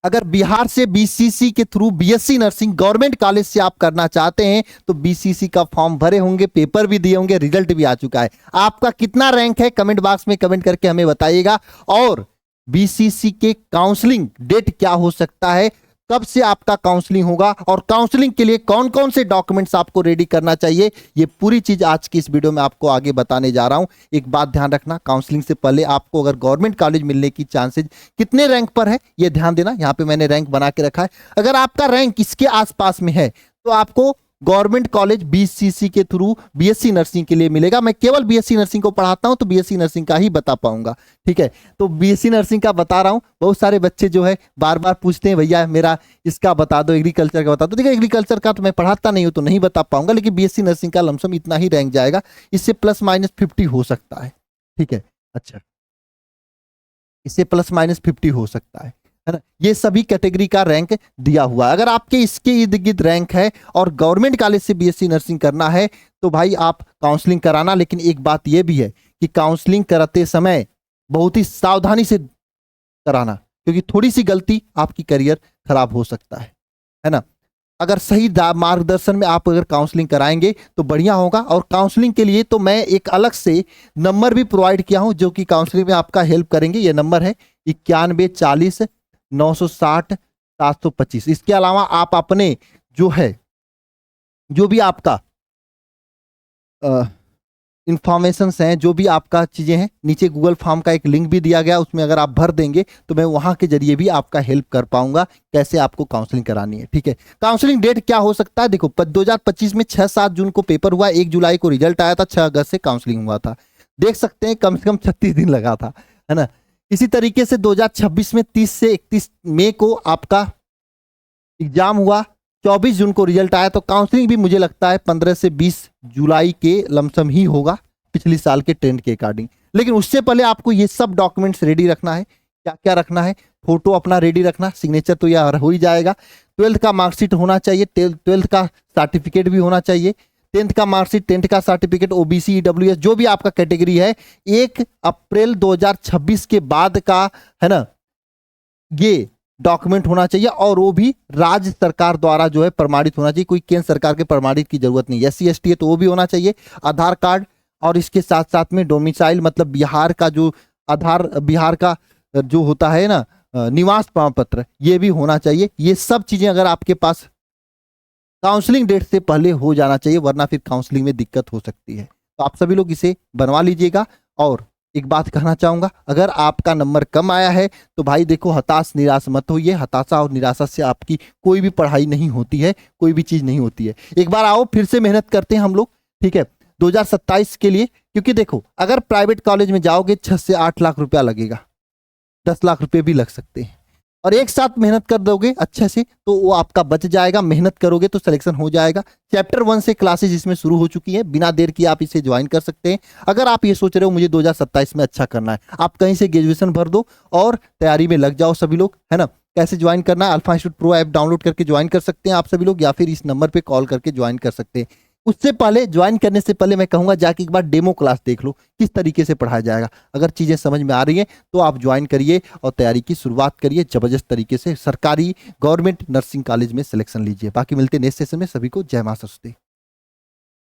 अगर बिहार से बीसीसी के through BSc nursing government college से आप करना चाहते हैं तो बीसीसी का फॉर्म भरे होंगे, पेपर भी दिए होंगे, रिजल्ट भी आ चुका है। आपका कितना रैंक है कमेंट बॉक्स में कमेंट करके हमें बताइएगा। और बीसीसी के काउंसलिंग डेट क्या हो सकता है, कब से आपका काउंसलिंग होगा और काउंसलिंग के लिए कौन कौन से डॉक्यूमेंट्स आपको रेडी करना चाहिए, ये पूरी चीज आज की इस वीडियो में आपको आगे बताने जा रहा हूं। एक बात ध्यान रखना, काउंसलिंग से पहले आपको अगर गवर्नमेंट कॉलेज मिलने की चांसेस कितने रैंक पर है ये ध्यान देना। यहां पे मैंने रैंक बना के रखा है। अगर आपका रैंक इसके आसपास में है तो आपको गवर्नमेंट कॉलेज बीसीसी के थ्रू बीएससी नर्सिंग के लिए मिलेगा। मैं केवल बीएससी नर्सिंग को पढ़ाता हूं तो बीएससी नर्सिंग का ही बता पाऊंगा, ठीक है। तो बीएससी नर्सिंग का बता रहा हूं। बहुत सारे बच्चे जो है बार बार पूछते हैं भैया मेरा इसका बता दो, एग्रीकल्चर का बता दो। देखिए एग्रीकल्चर का तो मैं पढ़ाता नहीं हूं तो नहीं बता पाऊंगा, लेकिन बीएससी नर्सिंग का लमसम इतना ही रैंक जाएगा, इससे +- 50 हो सकता है, ठीक है। अच्छा, इससे +- 50 हो सकता है ना। ये सभी कैटेगरी का रैंक दिया हुआ है। अगर आपके इसके इर्द गिर्द रैंक है और गवर्नमेंट कॉलेज से बीएससी नर्सिंग करना है तो भाई आप काउंसलिंग कराना। लेकिन एक बात यह भी है कि काउंसलिंग कराते समय बहुत ही सावधानी से कराना, क्योंकि थोड़ी सी गलती आपकी करियर खराब हो सकता है ना। अगर सही मार्गदर्शन में आप अगर काउंसलिंग कराएंगे तो बढ़िया होगा। और काउंसलिंग के लिए तो मैं एक अलग से नंबर भी प्रोवाइड किया हूं जो कि काउंसलिंग में आपका हेल्प करेंगे। ये नंबर है 91 40 960 725। इसके अलावा आप अपने जो है जो भी आपका इंफॉर्मेशन हैं, जो भी आपका चीजें हैं, नीचे गूगल फॉर्म का एक लिंक भी दिया गया, उसमें अगर आप भर देंगे तो मैं वहां के जरिए भी आपका हेल्प कर पाऊंगा कैसे आपको काउंसलिंग करानी है, ठीक है। काउंसलिंग डेट क्या हो सकता है, देखो 2025 में 6-7 जून को पेपर हुआ, 1 जुलाई को रिजल्ट आया था, 6 अगस्त से काउंसलिंग हुआ था। देख सकते हैं कम से कम 36 दिन लगा था, है ना। इसी तरीके से 2026 में 30 से 31 मई को आपका एग्जाम हुआ, 24 जून को रिजल्ट आया। तो काउंसलिंग भी मुझे लगता है 15 से 20 जुलाई के लमसम ही होगा पिछले साल के ट्रेंड के अकॉर्डिंग। लेकिन उससे पहले आपको ये सब डॉक्यूमेंट्स रेडी रखना है। क्या क्या रखना है, फोटो अपना रेडी रखना, सिग्नेचर तो यह हो ही जाएगा, 12th का मार्कशीट होना चाहिए, 12th का सर्टिफिकेट भी होना चाहिए, 10th का मार्कशीट, 10th का सर्टिफिकेट, ओबीसी ईडब्ल्यूएस जो भी आपका कैटेगरी है, 1 अप्रैल 2026 के बाद का, है ना, ये डॉक्यूमेंट होना चाहिए। और वो भी राज्य सरकार द्वारा जो है प्रमाणित होना चाहिए, कोई केंद्र सरकार के प्रमाणित की जरूरत नहीं। SC ST है तो वो भी होना चाहिए, आधार कार्ड, और इसके साथ साथ में डोमिसाइल मतलब बिहार का जो आधार, बिहार का जो होता है ना निवास प्रमाण पत्र, ये भी होना चाहिए। ये सब चीजें अगर आपके पास काउंसलिंग डेट से पहले हो जाना चाहिए, वरना फिर काउंसलिंग में दिक्कत हो सकती है। तो आप सभी लोग इसे बनवा लीजिएगा। और एक बात कहना चाहूंगा, अगर आपका नंबर कम आया है तो भाई देखो हताश निराश मत होइए। हताशा और निराशा से आपकी कोई भी पढ़ाई नहीं होती है, कोई भी चीज नहीं होती है। एक बार आओ फिर से मेहनत करते हैं हम लोग, ठीक है, 2027 के लिए। क्योंकि देखो अगर प्राइवेट कॉलेज में जाओगे 6 से 8 लाख रुपया लगेगा, 10 लाख रुपए भी लग सकते हैं। और एक साथ मेहनत कर दोगे अच्छे से तो वो आपका बच जाएगा। मेहनत करोगे तो सिलेक्शन हो जाएगा। चैप्टर 1 से क्लासेज इसमें शुरू हो चुकी है, बिना देर किए आप इसे ज्वाइन कर सकते हैं। अगर आप ये सोच रहे हो मुझे 2027 में अच्छा करना है, आप कहीं से ग्रेजुएशन भर दो और तैयारी में लग जाओ सभी लोग, है ना। कैसे ज्वाइन करना है, alpha institute pro app download करके ज्वाइन कर सकते हैं आप सभी लोग, या फिर इस नंबर पर कॉल करके ज्वाइन कर सकते हैं। उससे पहले, ज्वाइन करने से पहले मैं कहूंगा जाके एक बार डेमो क्लास देख लो किस तरीके से पढ़ाया जाएगा। अगर चीजें समझ में आ रही हैं तो आप ज्वाइन करिए और तैयारी की शुरुआत करिए जबरदस्त तरीके से। सरकारी गवर्नमेंट नर्सिंग कॉलेज में सिलेक्शन लीजिए। बाकी मिलते हैं नेक्स्ट सेशन में। सभी को जय मां सरस्वती।